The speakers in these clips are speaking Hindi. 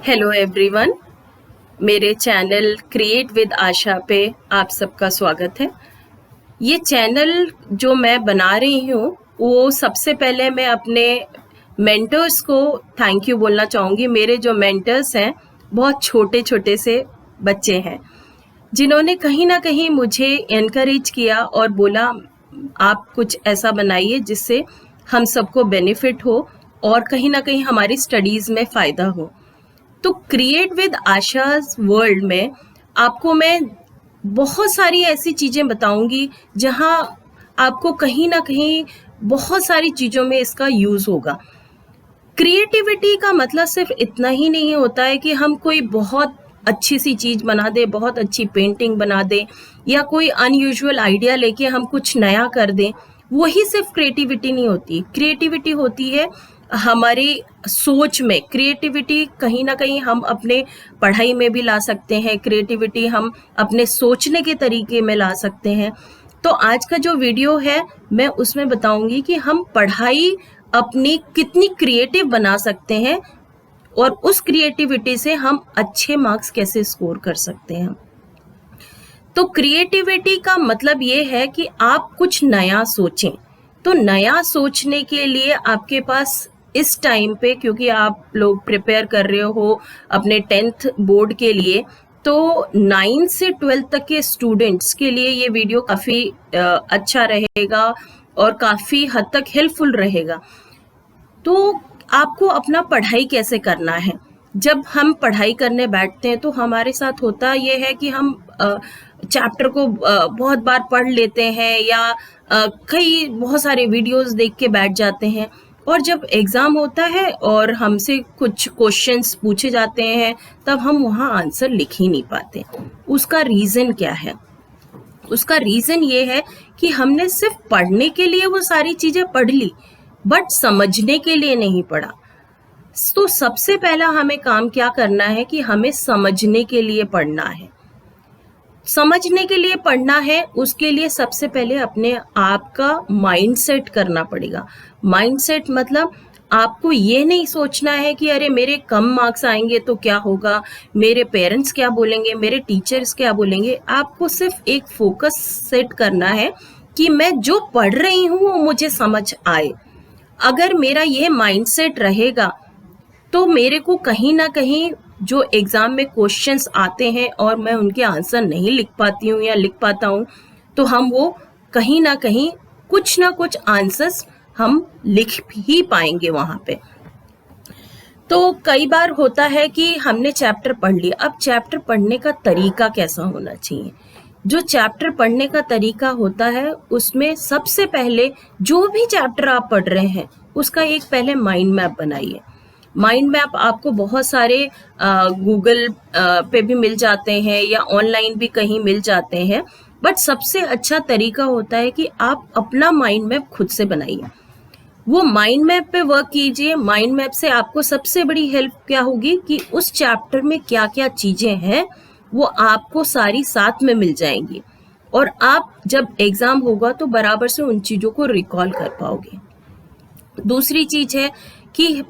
हेलो एवरीवन, मेरे चैनल क्रिएट विद आशा पे आप सबका स्वागत है। ये चैनल जो मैं बना रही हूँ वो सबसे पहले मैं अपने मेंटर्स को थैंक यू बोलना चाहूँगी। मेरे जो मेंटर्स हैं बहुत छोटे छोटे से बच्चे हैं जिन्होंने कहीं ना कहीं मुझे एनकरेज किया और बोला आप कुछ ऐसा बनाइए जिससे हम सबको बेनिफिट हो और कहीं ना कहीं हमारी स्टडीज़ में फ़ायदा हो। तो क्रिएट विद आशाज वर्ल्ड में आपको मैं बहुत सारी ऐसी चीज़ें बताऊंगी जहां आपको कहीं ना कहीं बहुत सारी चीज़ों में इसका यूज़ होगा। क्रिएटिविटी का मतलब सिर्फ इतना ही नहीं होता है कि हम कोई बहुत अच्छी सी चीज़ बना दे, बहुत अच्छी पेंटिंग बना दे या कोई अनयूजुअल आइडिया लेके हम कुछ नया कर दें। वही सिर्फ क्रिएटिविटी नहीं होती। क्रिएटिविटी होती है हमारी सोच में। क्रिएटिविटी कहीं ना कहीं हम अपने पढ़ाई में भी ला सकते हैं। क्रिएटिविटी हम अपने सोचने के तरीके में ला सकते हैं। तो आज का जो वीडियो है मैं उसमें बताऊंगी कि हम पढ़ाई अपनी कितनी क्रिएटिव बना सकते हैं और उस क्रिएटिविटी से हम अच्छे मार्क्स कैसे स्कोर कर सकते हैं। तो क्रिएटिविटी का मतलब ये है कि आप कुछ नया सोचें। तो नया सोचने के लिए आपके पास इस टाइम पे, क्योंकि आप लोग प्रिपेयर कर रहे हो अपने 10th बोर्ड के लिए, तो 9 से 12 तक के स्टूडेंट्स के लिए ये वीडियो काफ़ी अच्छा रहेगा और काफ़ी हद तक हेल्पफुल रहेगा। तो आपको अपना पढ़ाई कैसे करना है। जब हम पढ़ाई करने बैठते हैं तो हमारे साथ होता ये है कि हम चैप्टर को बहुत बार पढ़ लेते हैं या कई बहुत सारे वीडियोस देख के बैठ जाते हैं, और जब एग्ज़ाम होता है और हमसे कुछ क्वेश्चंस पूछे जाते हैं तब हम वहाँ आंसर लिख ही नहीं पाते। उसका रीज़न क्या है? उसका रीज़न ये है कि हमने सिर्फ पढ़ने के लिए वो सारी चीज़ें पढ़ ली बट समझने के लिए नहीं पढ़ा। तो सबसे पहला हमें काम क्या करना है कि हमें समझने के लिए पढ़ना है। समझने के लिए पढ़ना है, उसके लिए सबसे पहले अपने आप का माइंड सेट करना पड़ेगा। माइंड सेट मतलब आपको ये नहीं सोचना है कि अरे मेरे कम मार्क्स आएंगे तो क्या होगा, मेरे पेरेंट्स क्या बोलेंगे, मेरे टीचर्स क्या बोलेंगे। आपको सिर्फ एक फोकस सेट करना है कि मैं जो पढ़ रही हूँ वो मुझे समझ आए। अगर मेरा ये माइंडसेट रहेगा तो मेरे को कहीं ना कहीं जो एग्ज़ाम में क्वेश्चंस आते हैं और मैं उनके आंसर नहीं लिख पाती हूँ या लिख पाता हूँ, तो हम वो कहीं ना कुछ आंसर्स हम लिख ही पाएंगे वहाँ पे। तो कई बार होता है कि हमने चैप्टर पढ़ लिया, अब चैप्टर पढ़ने का तरीका कैसा होना चाहिए। जो चैप्टर पढ़ने का तरीका होता है उसमें सबसे पहले जो भी चैप्टर आप पढ़ रहे हैं उसका एक पहले माइंड मैप बनाइए। माइंड मैप आपको बहुत सारे गूगल पे भी मिल जाते हैं या ऑनलाइन भी कहीं मिल जाते हैं, बट सबसे अच्छा तरीका होता है कि आप अपना माइंड मैप खुद से बनाइए। वो माइंड मैप पे वर्क कीजिए। माइंड मैप से आपको सबसे बड़ी हेल्प क्या होगी कि उस चैप्टर में क्या क्या चीज़ें हैं वो आपको सारी साथ में मिल जाएंगी और आप जब एग्ज़ाम होगा तो बराबर से उन चीज़ों को रिकॉल कर पाओगे। दूसरी चीज़ है कि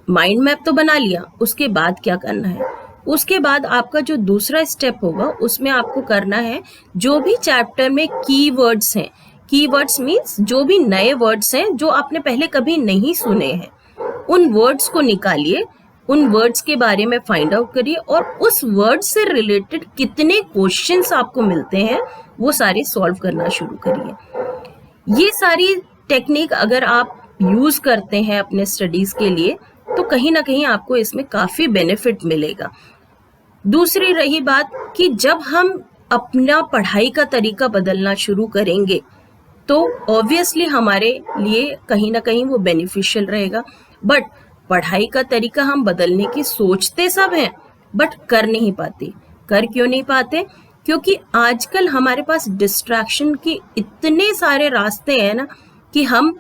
माइंड मैप तो बना लिया, उसके बाद क्या करना है। उसके बाद आपका जो दूसरा स्टेप होगा उसमें आपको करना है जो भी चैप्टर में कीवर्ड्स हैं। कीवर्ड्स मीन्स जो भी नए वर्ड्स हैं जो आपने पहले कभी नहीं सुने हैं, उन वर्ड्स को निकालिए, उन वर्ड्स के बारे में फाइंड आउट करिए और उस वर्ड से रिलेटेड कितने क्वेश्चंस आपको मिलते हैं वो सारे सॉल्व करना शुरू करिए। ये सारी टेक्निक अगर आप यूज़ करते हैं अपने स्टडीज़ के लिए तो कहीं ना कहीं आपको इसमें काफ़ी बेनिफिट मिलेगा। दूसरी रही बात कि जब हम अपना पढ़ाई का तरीका बदलना शुरू करेंगे तो ऑब्वियसली हमारे लिए कहीं ना कहीं वो बेनिफिशियल रहेगा। बट पढ़ाई का तरीका हम बदलने की सोचते सब हैं बट कर नहीं पाते। कर क्यों नहीं पाते? क्योंकि आजकल हमारे पास डिस्ट्रैक्शन के इतने सारे रास्ते हैं ना कि हम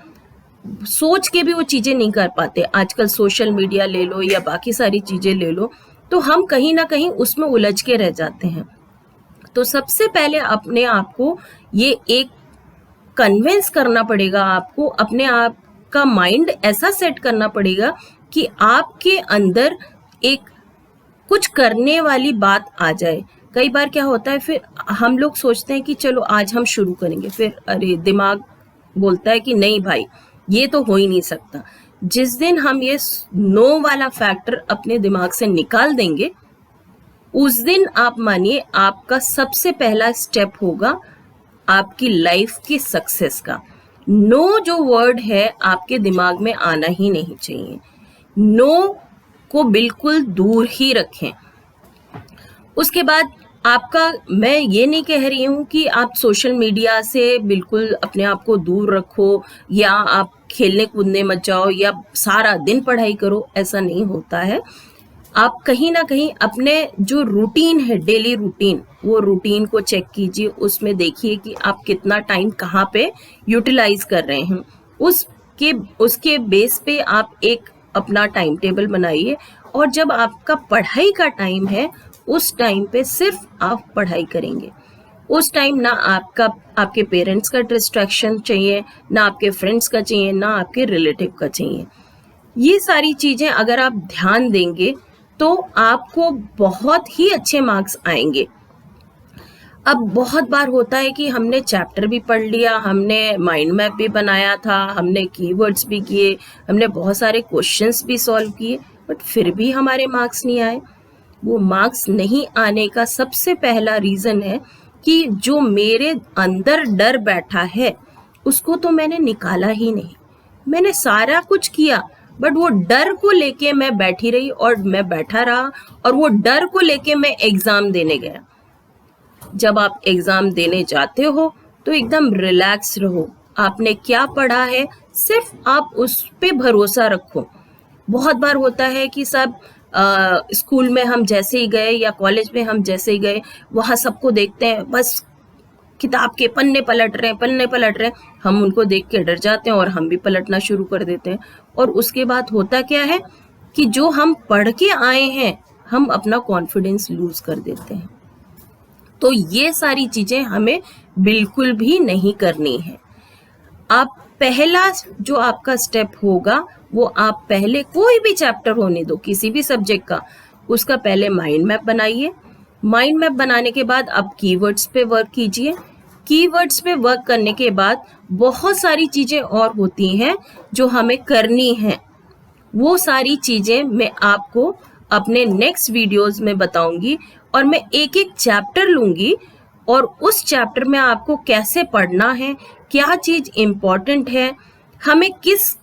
सोच के भी वो चीज़ें नहीं कर पाते। आजकल सोशल मीडिया ले लो या बाकी सारी चीज़ें ले लो, तो हम कहीं ना कहीं उसमें उलझ के रह जाते हैं। तो सबसे पहले अपने आप को ये एक कन्विंस करना पड़ेगा, आपको अपने आप का माइंड ऐसा सेट करना पड़ेगा कि आपके अंदर एक कुछ करने वाली बात आ जाए। कई बार क्या होता है, फिर हम लोग सोचते हैं कि चलो आज हम शुरू करेंगे, फिर अरे दिमाग बोलता है कि नहीं भाई ये तो हो ही नहीं सकता। जिस दिन हम ये नो वाला फैक्टर अपने दिमाग से निकाल देंगे, उस दिन आप मानिए आपका सबसे पहला स्टेप होगा आपकी लाइफ की सक्सेस का। नो जो वर्ड है आपके दिमाग में आना ही नहीं चाहिए। नो को बिल्कुल दूर ही रखें। उसके बाद आपका, मैं ये नहीं कह रही हूँ कि आप सोशल मीडिया से बिल्कुल अपने आप को दूर रखो या आप खेलने कूदने मत जाओ या सारा दिन पढ़ाई करो, ऐसा नहीं होता है। आप कहीं ना कहीं अपने जो रूटीन है, डेली रूटीन, वो रूटीन को चेक कीजिए। उसमें देखिए कि आप कितना टाइम कहाँ पे यूटिलाइज कर रहे हैं। उसके बेस पे आप एक अपना टाइम टेबल बनाइए, और जब आपका पढ़ाई का टाइम है उस टाइम पे सिर्फ आप पढ़ाई करेंगे। उस टाइम ना आपके पेरेंट्स का डिस्ट्रैक्शन चाहिए, ना आपके फ्रेंड्स का चाहिए, ना आपके रिलेटिव का चाहिए। ये सारी चीज़ें अगर आप ध्यान देंगे तो आपको बहुत ही अच्छे मार्क्स आएंगे। अब बहुत बार होता है कि हमने चैप्टर भी पढ़ लिया, हमने माइंड मैप भी बनाया था, हमने कीवर्ड्स भी किए, हमने बहुत सारे क्वेश्चंस भी सॉल्व किए, बट फिर भी हमारे मार्क्स नहीं आए। वो मार्क्स नहीं आने का सबसे पहला रीज़न है कि जो मेरे अंदर डर बैठा है उसको तो मैंने निकाला ही नहीं। मैंने सारा कुछ किया, बट वो डर को लेके मैं बैठी रही और मैं बैठा रहा, और वो डर को लेके मैं एग्ज़ाम देने गया। जब आप एग्ज़ाम देने जाते हो तो एकदम रिलैक्स रहो। आपने क्या पढ़ा है सिर्फ आप उस पे भरोसा रखो। बहुत बार होता है कि सब स्कूल में हम जैसे ही गए या कॉलेज में हम जैसे ही गए, वहाँ सबको देखते हैं बस किताब के पन्ने पलट रहे हैं, हम उनको देख के डर जाते हैं और हम भी पलटना शुरू कर देते हैं। और उसके बाद होता क्या है कि जो हम पढ़ के आए हैं हम अपना कॉन्फिडेंस लूज कर देते हैं। तो ये सारी चीज़ें हमें बिल्कुल भी नहीं करनी है। आप पहला जो आपका स्टेप होगा वो आप पहले कोई भी चैप्टर होने दो, किसी भी सब्जेक्ट का, उसका पहले माइंड मैप बनाइए। माइंड मैप बनाने के बाद आप कीवर्ड्स पे वर्क कीजिए। कीवर्ड्स पे वर्क करने के बाद बहुत सारी चीज़ें और होती हैं जो हमें करनी हैं। वो सारी चीज़ें मैं आपको अपने नेक्स्ट वीडियोस में बताऊंगी, और मैं एक एक चैप्टर लूँगी और उस चैप्टर में आपको कैसे पढ़ना है, क्या चीज़ इम्पॉर्टेंट है, हमें किस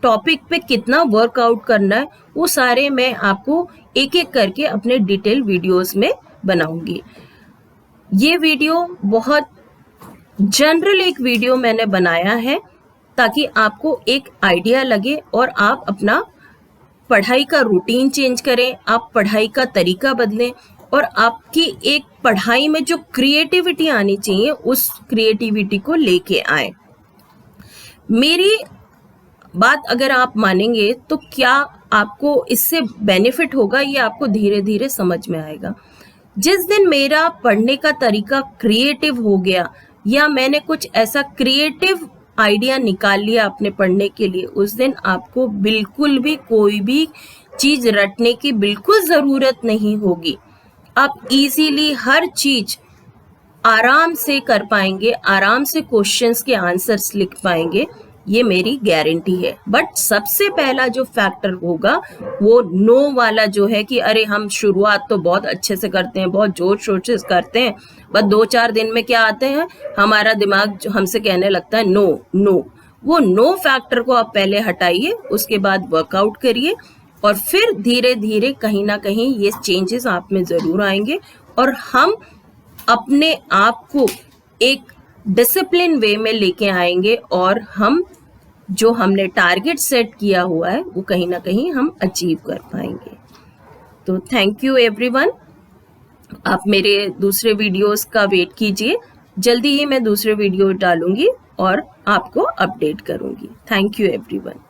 टॉपिक पे कितना वर्कआउट करना है, वो सारे मैं आपको एक एक करके अपने डिटेल वीडियोस में बनाऊंगी। ये वीडियो बहुत जनरल एक वीडियो मैंने बनाया है ताकि आपको एक आइडिया लगे और आप अपना पढ़ाई का रूटीन चेंज करें, आप पढ़ाई का तरीका बदलें, और आपकी एक पढ़ाई में जो क्रिएटिविटी आनी चाहिए उस क्रिएटिविटी को लेके आए। मेरी बात अगर आप मानेंगे तो क्या आपको इससे बेनिफिट होगा, ये आपको धीरे धीरे समझ में आएगा। जिस दिन मेरा पढ़ने का तरीका क्रिएटिव हो गया या मैंने कुछ ऐसा क्रिएटिव आइडिया निकाल लिया अपने पढ़ने के लिए, उस दिन आपको बिल्कुल भी कोई भी चीज़ रटने की बिल्कुल ज़रूरत नहीं होगी। आप इजीली हर चीज़ आराम से कर पाएंगे, आराम से क्वेश्चंस के आंसर्स लिख पाएंगे, ये मेरी गारंटी है। बट सबसे पहला जो फैक्टर होगा वो नो वाला जो है कि अरे हम शुरुआत तो बहुत अच्छे से करते हैं, बहुत जोर शोर से करते हैं, बस 2-4 दिन में क्या आते हैं, हमारा दिमाग जो हमसे कहने लगता है नो नो। वो नो फैक्टर को आप पहले हटाइए, उसके बाद वर्कआउट करिए, और फिर धीरे धीरे कहीं ना कहीं ये चेंजेस आप में ज़रूर आएंगे, और हम अपने आप को एक डिसिप्लिन वे में लेके आएंगे, और हम जो हमने टारगेट सेट किया हुआ है वो कहीं ना कहीं हम अचीव कर पाएंगे। तो थैंक यू एवरीवन। आप मेरे दूसरे वीडियोस का वेट कीजिए, जल्दी ही मैं दूसरे वीडियो डालूंगी और आपको अपडेट करूंगी। Thank you everyone.